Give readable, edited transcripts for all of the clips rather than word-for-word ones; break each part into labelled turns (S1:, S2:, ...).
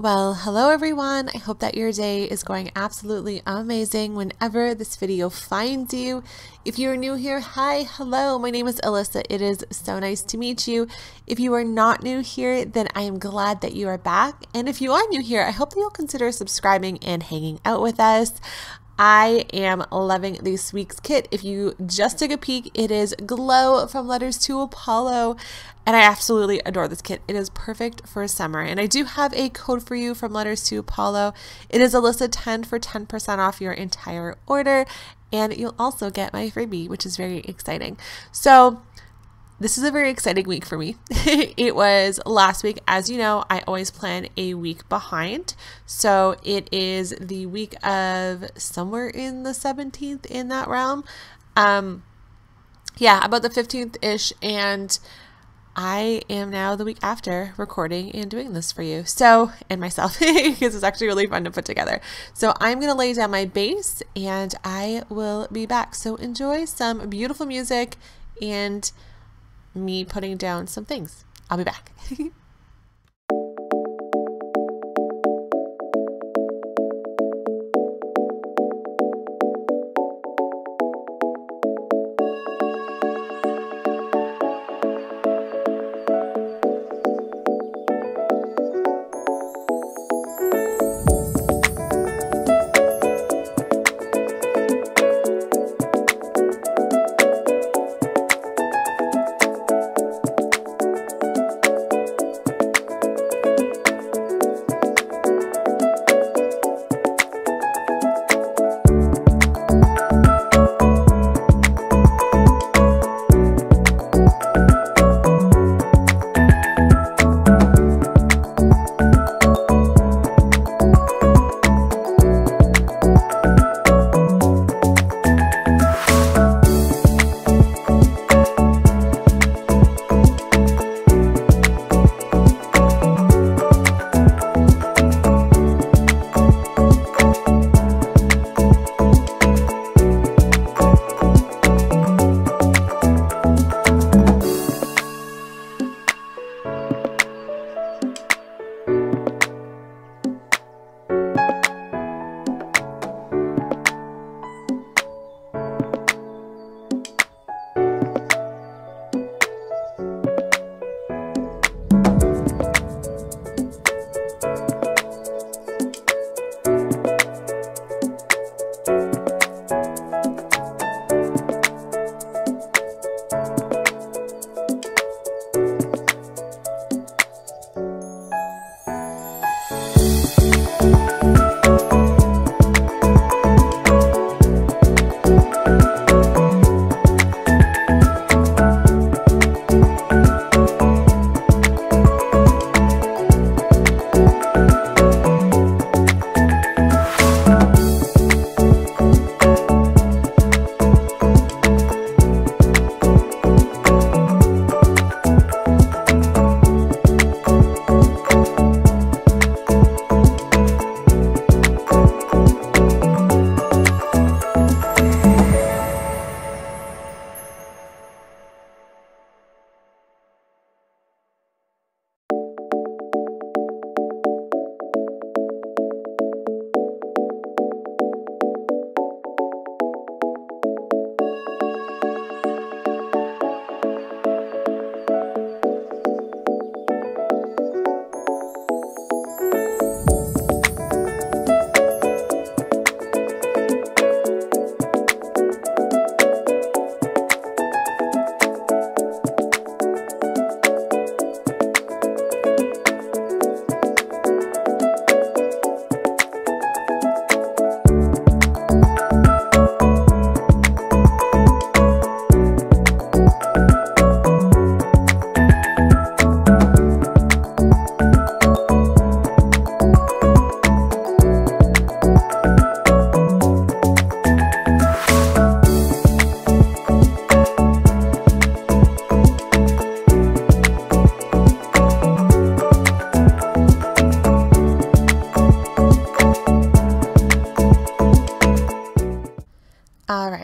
S1: Well, hello everyone. I hope that your day is going absolutely amazing whenever this video finds you. If you're new here, hi, hello, my name is Alyssa. It is so nice to meet you. If you are not new here, then I am glad that you are back. And if you are new here, I hope that you'll consider subscribing and hanging out with us. I am loving this week's kit. If you just took a peek, it is Glow from Letters to Apollo, and I absolutely adore this kit. It is perfect for summer, and I do have a code for you from Letters to Apollo. It is Alyssa10 for 10% off your entire order, and you'll also get my freebie, which is very exciting. So this is a very exciting week for me. It was last week. As you know, I always plan a week behind. So it is the week of somewhere in the 17th, in that realm. Yeah, about the 15th-ish. And I am now the week after recording and doing this for you. So, and myself, because it's actually really fun to put together. So I'm going to lay down my base and I will be back. So enjoy some beautiful music and me putting down some things. I'll be back.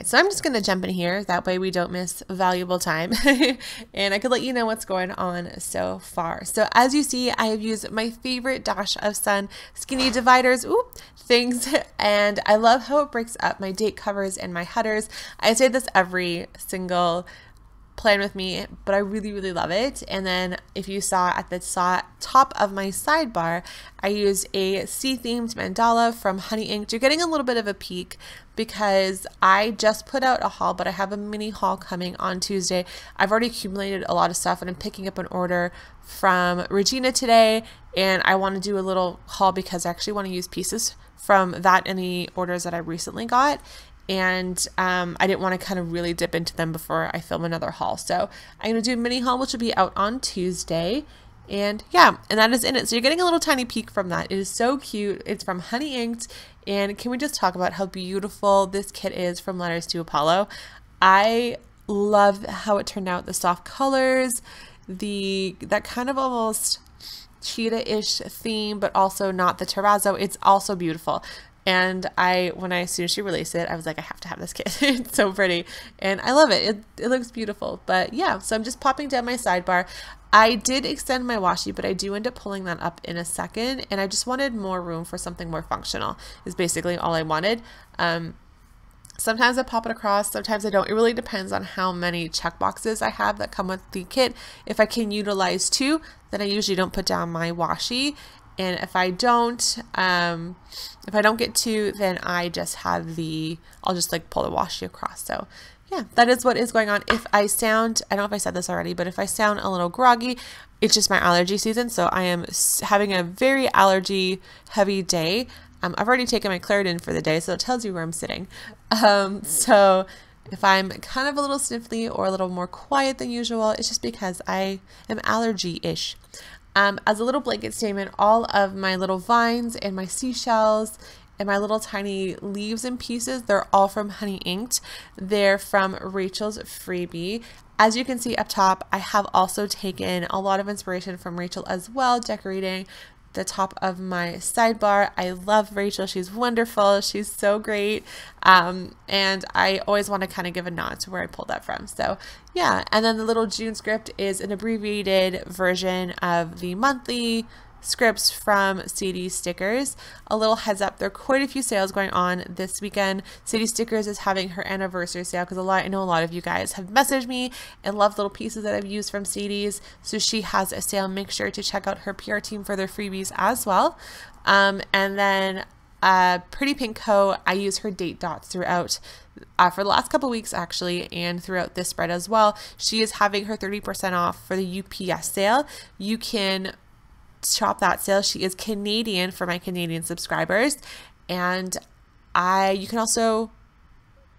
S1: so I'm just going to jump in here. That way we don't miss valuable time and I could let you know what's going on so far. So as you see, I have used my favorite Dash of Sun skinny dividers things, and I love how it breaks up my date covers and my headers. I say this every single plan with me, but I really love it. And then if you saw at the top of my sidebar, I used a sea themed mandala from Honey Inked. You're getting a little bit of a peek because I just put out a haul, but I have a mini haul coming on Tuesday. I've already accumulated a lot of stuff and I'm picking up an order from Regina today, and I want to do a little haul because I actually want to use pieces from that and the orders that I recently got. And I didn't want to kind of really dip into them before I film another haul. So I'm going to do a mini haul, which will be out on Tuesday. And yeah, and that is in it. So you're getting a little tiny peek from that. It is so cute. It's from Honey Inked. And can we just talk about how beautiful this kit is from Letters to Apollo? I love how it turned out. The soft colors, that kind of almost cheetah-ish theme, but also not the terrazzo. It's also beautiful. And as soon as she released it, I was like, I have to have this kit. It's so pretty. And I love it. It looks beautiful. But yeah, so I'm just popping down my sidebar. I did extend my washi, but I do end up pulling that up in a second. And I just wanted more room for something more functional is basically all I wanted. Sometimes I pop it across, sometimes I don't. It really depends on how many check boxes I have that come with the kit. If I can utilize 2, then I usually don't put down my washi. And if I don't get 2, then I just have I'll just like pull the washi across. So yeah, that is what is going on. If I sound, I don't know if I said this already, but if I sound a little groggy, it's just my allergy season. So I am having a very allergy heavy day. I've already taken my Claritin for the day, so it tells you where I'm sitting. So if I'm kind of a little sniffly or a little more quiet than usual, it's just because I am allergy-ish. As a little blanket statement, all of my little vines and my seashells and my little tiny leaves and pieces, they're all from Honey Inked. They're from Rachel's freebie. As you can see up top, I have also taken a lot of inspiration from Rachel as well, decorating the top of my sidebar. I love Rachel. She's wonderful. She's so great. And I always want to kind of give a nod to where I pulled that from. So yeah. And then the little June script is an abbreviated version of the monthly scripts from CD Stickers. A little heads up, there are quite a few sales going on this weekend. CD Stickers is having her anniversary sale because I know a lot of you guys have messaged me and love little pieces that I've used from CDs. So she has a sale. Make sure to check out her PR team for their freebies as well. And then Pretty Pink Co., I use her date dots throughout for the last couple weeks actually, and throughout this spread as well. She is having her 30% off for the UPS sale. You can shop that sale. She is Canadian for my Canadian subscribers, and you can also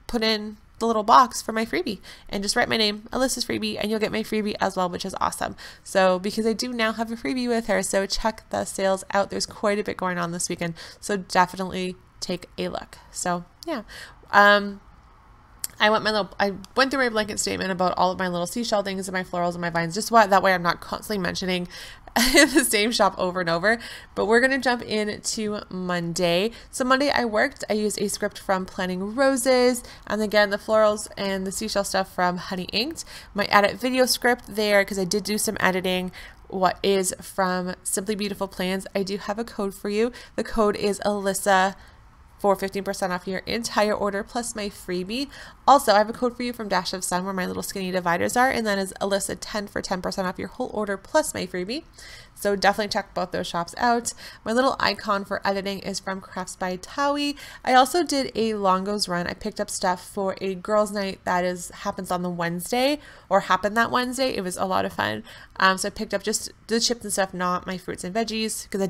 S1: put in the little box for my freebie and just write my name, Alyssa's freebie, and you'll get my freebie as well, which is awesome. So because I do now have a freebie with her, so check the sales out. There's quite a bit going on this weekend, so definitely take a look. So yeah, I went through my blanket statement about all of my little seashell things and my florals and my vines, just that way I'm not constantly mentioning the same shop over and over. But we're going to jump into Monday. So Monday I used a script from Planning Roses, and again the florals and the seashell stuff from Honey Inked. My edit video script there, because I did do some editing, what is from Simply Beautiful Plans. I do have a code for you. The code is Alyssa for 15% off your entire order plus my freebie. Also, I have a code for you from Dash of Sun where my little skinny dividers are, and that is Alyssa10 for 10% off your whole order plus my freebie. So definitely check both those shops out. My little icon for editing is from Crafts by Towie. I also did a Longos run. I picked up stuff for a girls' night that happens on the Wednesday, or happened that Wednesday. It was a lot of fun. So I picked up just the chips and stuff, not my fruits and veggies, because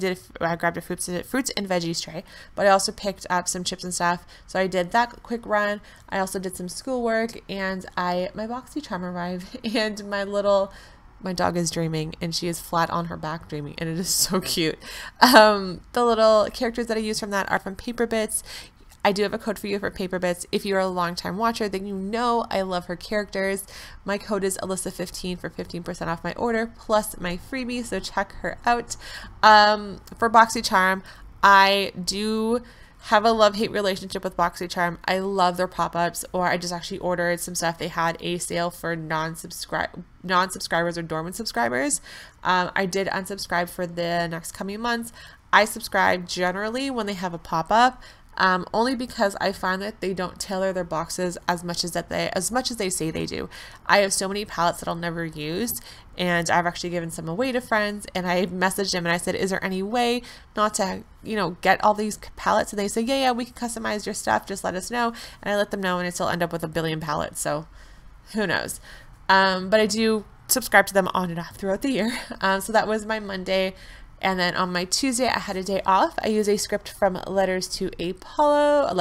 S1: I grabbed a fruits and veggies tray, but I also picked up some chips and stuff. So I did that quick run. I also did some schoolwork, and my BoxyCharm arrived, and my dog is dreaming, and she is flat on her back dreaming, and it is so cute. The little characters that I use from that are from Paper Bits. I do have a code for you for Paper Bits. If you're a long-time watcher, then you know I love her characters. My code is Alyssa15 for 15% off my order plus my freebie, so check her out. For BoxyCharm, I do have a love-hate relationship with BoxyCharm. I love their pop-ups, or I just actually ordered some stuff. They had a sale for non-subscribers or dormant subscribers. I did unsubscribe for the next coming months. I subscribe generally when they have a pop-up, only because I find that they don't tailor their boxes as much as they say they do. I have so many palettes that I'll never use, and I've actually given some away to friends, and I messaged them and I said, is there any way not to, get all these palettes? And they say, yeah, we can customize your stuff, just let us know. And I let them know, and I still end up with a billion palettes, so who knows. But I do subscribe to them on and off throughout the year. So that was my Monday. And then on my Tuesday, I had a day off. I used a script from Letters to Apollo. And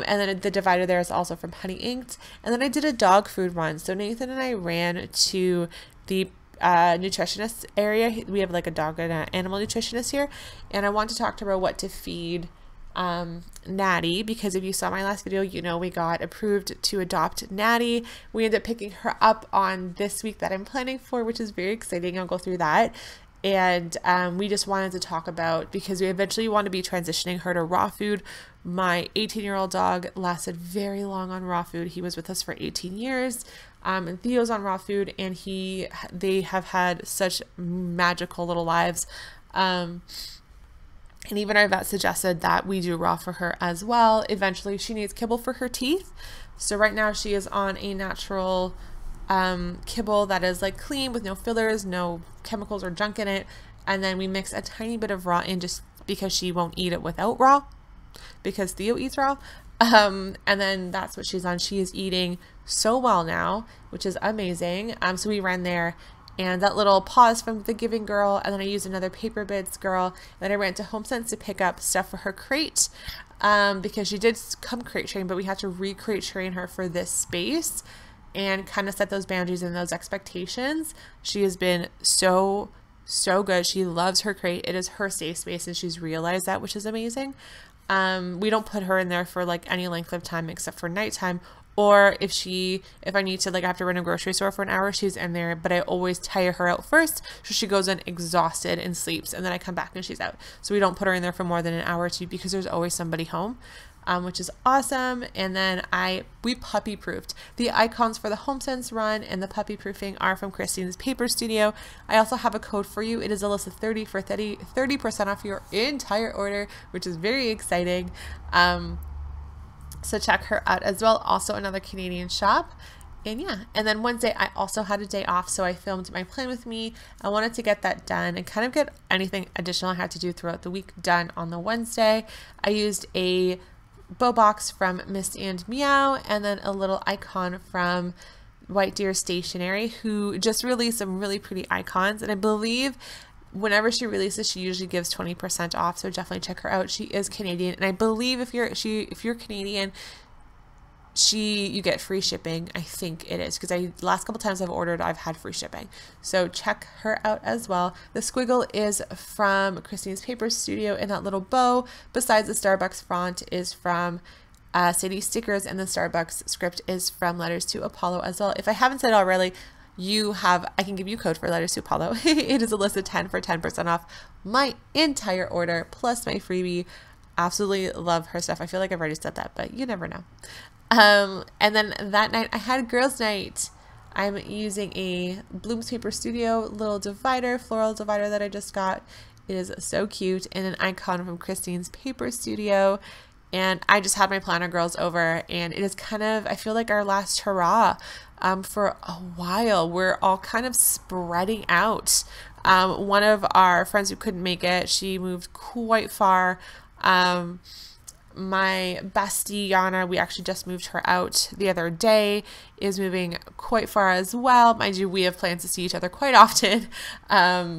S1: then the divider there is also from Honey Inked. And then I did a dog food run. So Nathan and I ran to the nutritionist area. We have like a dog and an animal nutritionist here. And I want to talk to her about what to feed Natty, because if you saw my last video, we got approved to adopt Natty. We ended up picking her up on this week that I'm planning for, which is very exciting. I'll go through that. And we just wanted to talk about, because we eventually want to be transitioning her to raw food. My 18-year-old dog lasted very long on raw food. He was with us for 18 years. And Theo's on raw food, and they have had such magical little lives. And even our vet suggested that we do raw for her as well. Eventually, she needs kibble for her teeth. So right now she is on a natural kibble that is like clean with no fillers, no chemicals or junk in it. And then we mix a tiny bit of raw in just because she won't eat it without raw, because Theo eats raw. And then that's what she's on. She is eating so well now, which is amazing. So we ran there. And that little pause from the Giving Girl, and then I used another Paper Bids girl. Then I ran to HomeSense to pick up stuff for her crate, because she did come crate train, but we had to re-crate train her for this space and kind of set those boundaries and those expectations. She has been so good. She loves her crate. It is her safe space, and she's realized that, which is amazing. We don't put her in there for like any length of time except for nighttime. Or if I need to, like, I have to run a grocery store for an hour, she's in there, but I always tire her out first. So she goes in exhausted and sleeps, and then I come back and she's out. So we don't put her in there for more than an hour or two, because there's always somebody home, which is awesome. And then we puppy proofed. The icons for the HomeSense run and the puppy proofing are from Christine's Paper Studio. I also have a code for you. It is Alyssa30 for 30% off your entire order, which is very exciting. So check her out as well. Also another Canadian shop. And yeah, and then Wednesday I also had a day off, so I filmed my plan with me. I wanted to get that done and kind of get anything additional I had to do throughout the week done on the Wednesday. I used a bow box from Miss and Meow, and then a little icon from White Deer Stationery, who just released some really pretty icons. And I believe whenever she releases, she usually gives 20% off, so definitely check her out. She is Canadian, and I believe if you're Canadian, you get free shipping. I think it is, because last couple times I've ordered, I've had free shipping. So check her out as well. The squiggle is from Christine's Paper Studio, and that little bow besides the Starbucks font is from Sadie Stickers, and the Starbucks script is from Letters to Apollo as well. If I haven't said it already, I can give you a code for Letters to Apollo. It is Alyssa10 for 10% off my entire order plus my freebie. Absolutely love her stuff. I feel like I've already said that, but you never know. And then that night I had girls' night. I'm using a Bloom's Paper Studio little divider, floral divider that I just got. It is so cute, and an icon from Christine's Paper Studio. And I just had my planner girls over, and it is kind of, I feel like, our last hurrah. For a while, we're all kind of spreading out. One of our friends who couldn't make it, she moved quite far. My bestie Yana, we actually just moved her out the other day, is moving quite far as well. Mind you, we have plans to see each other quite often,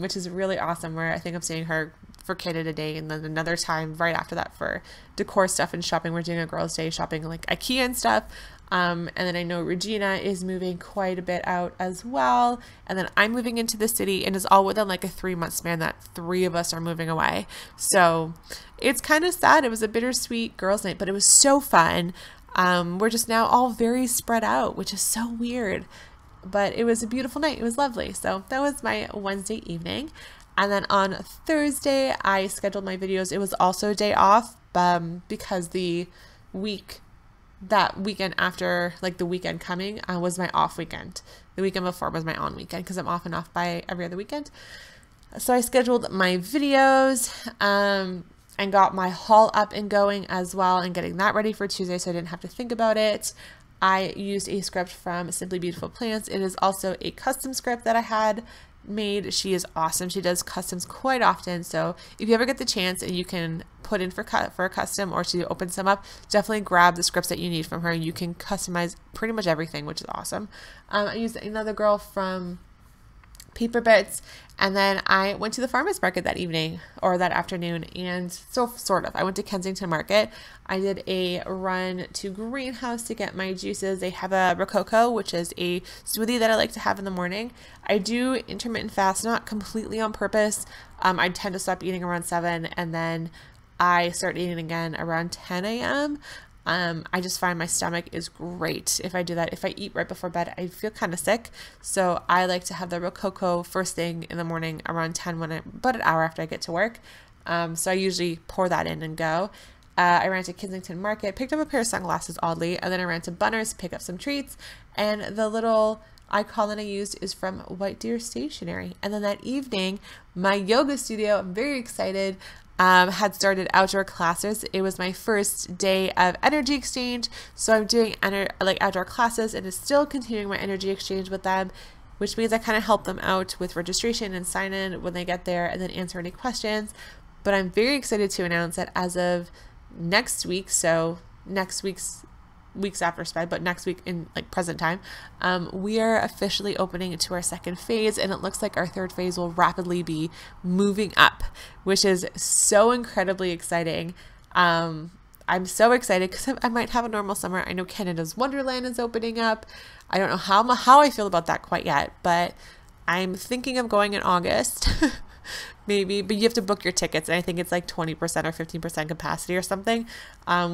S1: which is really awesome. Where I think I'm seeing her for Canada Day, and then another time right after that for decor stuff and shopping. We're doing a girls' day shopping, like IKEA and stuff. And then I know Regina is moving quite a bit out as well. And then I'm moving into the city, and it's all within like a 3-month span that 3 of us are moving away. So it's kind of sad. It was a bittersweet girls' night, but it was so fun. We're just now all very spread out, which is so weird. But it was a beautiful night. It was lovely. So that was my Wednesday evening. And then on Thursday, I scheduled my videos. It was also a day off because that weekend after, like the weekend coming, was my off weekend. The weekend before was my on weekend because I'm off and off by every other weekend. So I scheduled my videos and got my haul up and going as well and getting that ready for Tuesday so I didn't have to think about it. I used a script from Simply Beautiful Plants. It is also a custom script that I had made. She is awesome. She does customs quite often. So if you ever get the chance and you can put in for a custom or she opens them up, definitely grab the scripts that you need from her. You can customize pretty much everything, which is awesome. I used another girl from Paper Bits, and then I went to the farmers market that evening or that afternoon, and so sort of I went to Kensington Market. I did a run to Greenhouse to get my juices. They have a Rococo, which is a smoothie that I like to have in the morning. I do intermittent fast, not completely on purpose. I tend to stop eating around 7 and then I start eating again around 10 a.m. I just find my stomach is great if I do that. If I eat right before bed, I feel kind of sick. So I like to have the Rococo first thing in the morning around 10 about an hour after I get to work. So I usually pour that in and go. I ran to Kensington Market, picked up a pair of sunglasses oddly, and then I ran to Bunner's to pick up some treats. And the little icon that I used is from White Deer Stationery. And then that evening, my yoga studio, I'm very excited, had started outdoor classes. It was my first day of energy exchange, so I'm doing outdoor classes and is still continuing my energy exchange with them, which means I kind of help them out with registration and sign in when they get there and then answer any questions. But I'm very excited to announce that as of next week, so next weeks after SPED, but next week in like present time, we are officially opening to our second phase, and it looks like our third phase will rapidly be moving up, which is so incredibly exciting. I'm so excited because I might have a normal summer. I know Canada's Wonderland is opening up. I don't know how I feel about that quite yet, but I'm thinking of going in August. Maybe, but you have to book your tickets, and I think it's like 20% or 15% capacity or something,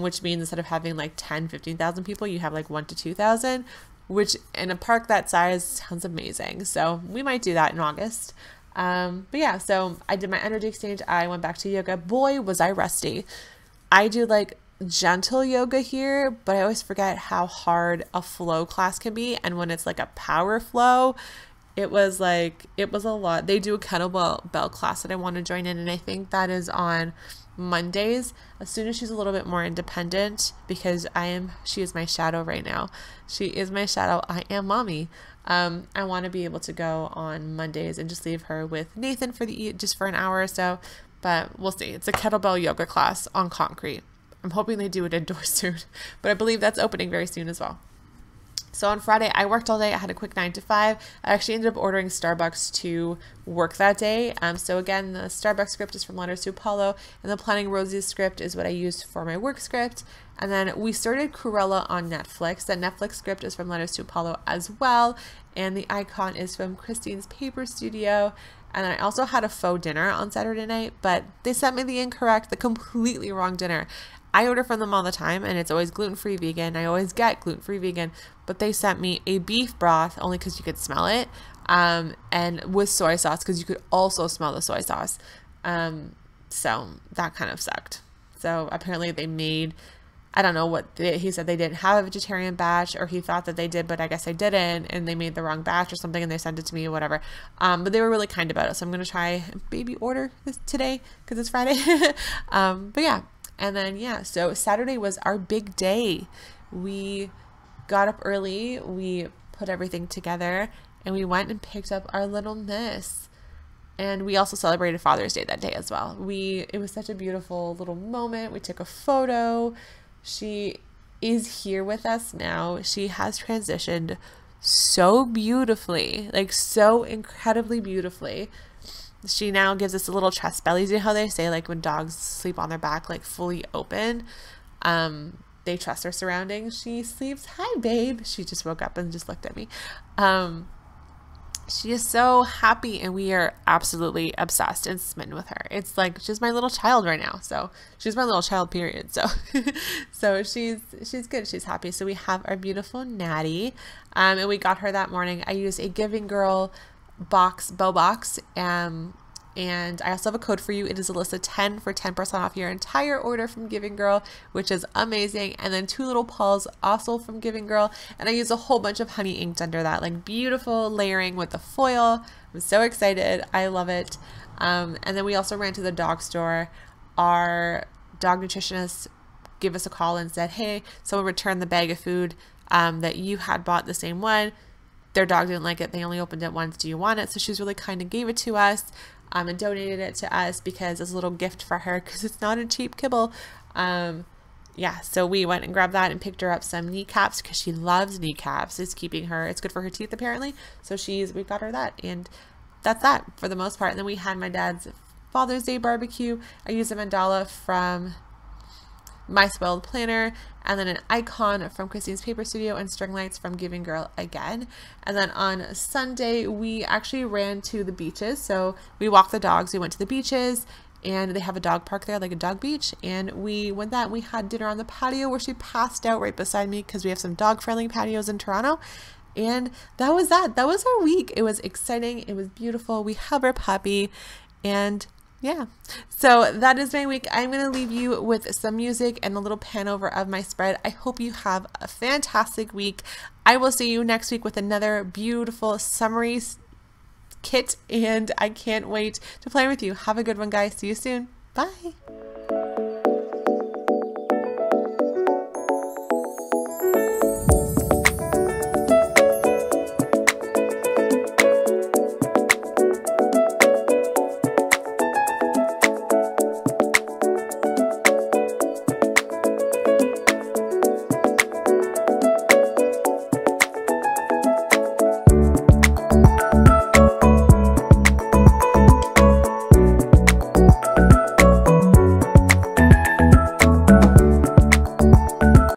S1: which means instead of having like 15,000 people, you have like 1,000 to 2,000, which in a park that size sounds amazing. So we might do that in August. But yeah, so I did my energy exchange. I went back to yoga. Boy, was I rusty. I do like gentle yoga here, but I always forget how hard a flow class can be. And when it's like a power flow, it was a lot. They do a kettlebell class that I want to join in, and I think that is on Mondays. As soon as she's a little bit more independent, because she is my shadow right now. She is my shadow. I am mommy. I want to be able to go on Mondays and just leave her with Nathan just for an hour or so, but we'll see. It's a kettlebell yoga class on concrete. I'm hoping they do it indoors soon, but I believe that's opening very soon as well. So on Friday, I worked all day. I had a quick 9 to 5. I actually ended up ordering Starbucks to work that day. So again, the Starbucks script is from Letters to Apollo, and the Planning Roses script is what I used for my work script. And then we started Cruella on Netflix. The Netflix script is from Letters to Apollo as well, and the icon is from Christine's Paper Studio. And I also had a faux dinner on Saturday night, but they sent me the completely wrong dinner. I order from them all the time, and it's always gluten-free vegan. I always get gluten-free vegan, but they sent me a beef broth only because you could smell it, and with soy sauce because you could also smell the soy sauce. So that kind of sucked. So apparently they made, I don't know he said they didn't have a vegetarian batch, or he thought that they did, but I guess they didn't, and they made the wrong batch or something, and they sent it to me or whatever. But they were really kind about it, so I'm going to try baby order this today because it's Friday. But yeah. And then, yeah, so Saturday was our big day. We got up early, we put everything together, and we went and picked up our little miss. And we also celebrated Father's Day that day as well. It was such a beautiful little moment. We took a photo. She is here with us now. She has transitioned so beautifully, like so incredibly beautifully. She now gives us a little chest bellies. You know how they say, like, when dogs sleep on their back, like, fully open, they trust their surroundings. She sleeps, hi, babe. She just woke up and just looked at me. She is so happy, and we are absolutely obsessed and smitten with her. It's like, she's my little child right now. So she's my little child, period. So, so she's good. She's happy. So we have our beautiful Natty, and we got her that morning. I used a Giving Girl bow box, And I also have a code for you. It is Alyssa10 for 10% off your entire order from Giving Girl, which is amazing. And then 2 little paws also from Giving Girl. And I use a whole bunch of honey inked under that, like beautiful layering with the foil. I'm so excited. I love it. And then we also ran to the dog store. Our dog nutritionist gave us a call and said, hey, someone returned the bag of food that you had bought, the same one. Their dog didn't like it. They only opened it once. Do you want it? So she was really kind and gave it to us and donated it to us because it's a little gift for her because it's not a cheap kibble. Yeah, so we went and grabbed that and picked her up some kneecaps because she loves kneecaps. It's keeping her, it's good for her teeth apparently. So we got her that, and that's that for the most part. And then we had my dad's Father's Day barbecue. I used a mandala from My Spoiled Planner, and then an icon from Christine's Paper Studio, and string lights from Giving Girl again. And then on Sunday, we actually ran to the beaches. So we walked the dogs, we went to the beaches, and they have a dog park there, like a dog beach. And we went that, and we had dinner on the patio where she passed out right beside me because we have some dog-friendly patios in Toronto. And that was that. That was our week. It was exciting. It was beautiful. We have our puppy, and yeah, so that is my week. I'm going to leave you with some music and a little pan over of my spread. I hope you have a fantastic week. I will see you next week with another beautiful summary kit, and I can't wait to play with you. Have a good one, guys. See you soon. Bye.